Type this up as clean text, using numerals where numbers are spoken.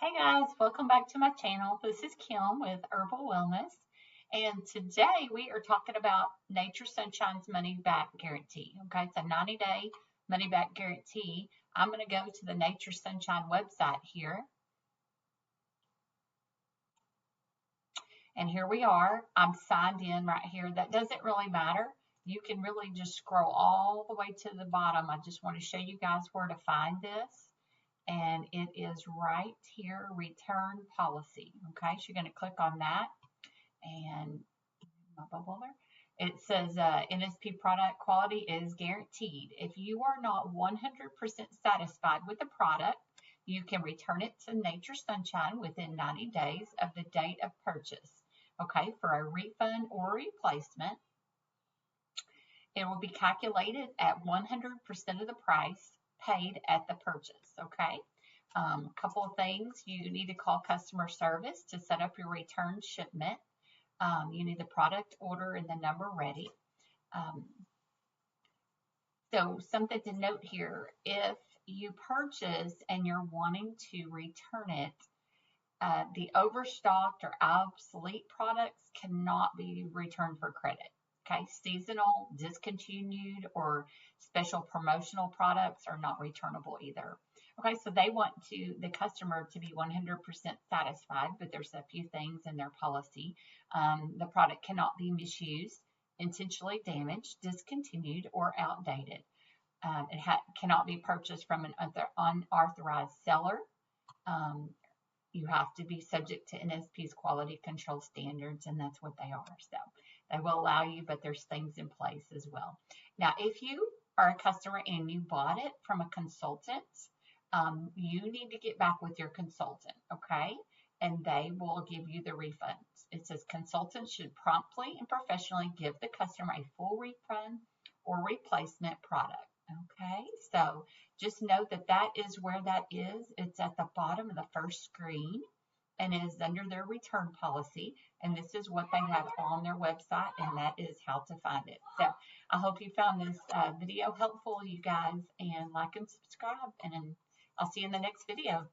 Hey guys, welcome back to my channel. This is Kim with Herbal Wellness, and today we are talking about Nature Sunshine's money back guarantee. Okay, it's a 90-day money back guarantee. I'm going to go to the Nature Sunshine website here, and here we are. I'm signed in right here. That doesn't really matter. You can really just scroll all the way to the bottom. I just want to show you guys where to find this. And it is right here, return policy. Okay, so you're going to click on that, and my bubble there. It says NSP product quality is guaranteed. If you are not 100% satisfied with the product, you can return it to Nature Sunshine within 90 days of the date of purchase. Okay, for a refund or replacement, it will be calculated at 100% of the price paid at the purchase. Okay. A couple of things. You need to call customer service to set up your return shipment. You need the product order and the number ready. So something to note here, if you purchase and you're wanting to return it, the overstocked or obsolete products cannot be returned for credit. Okay, seasonal, discontinued, or special promotional products are not returnable either. Okay, so they want the customer to be 100% satisfied, but there's a few things in their policy. The product cannot be misused, intentionally damaged, discontinued, or outdated. It cannot be purchased from an unauthorized seller. You have to be subject to NSP's quality control standards, and that's what they are. So they will allow you, but there's things in place as well. Now, if you are a customer and you bought it from a consultant, you need to get back with your consultant, okay? And they will give you the refunds. It says consultants should promptly and professionally give the customer a full refund or replacement product. Okay, so just note that that is where that is. It's at the bottom of the first screen, and it is under their return policy. And this is what they have on their website, and that is how to find it. So I hope you found this video helpful, you guys, and like and subscribe, and I'll see you in the next video.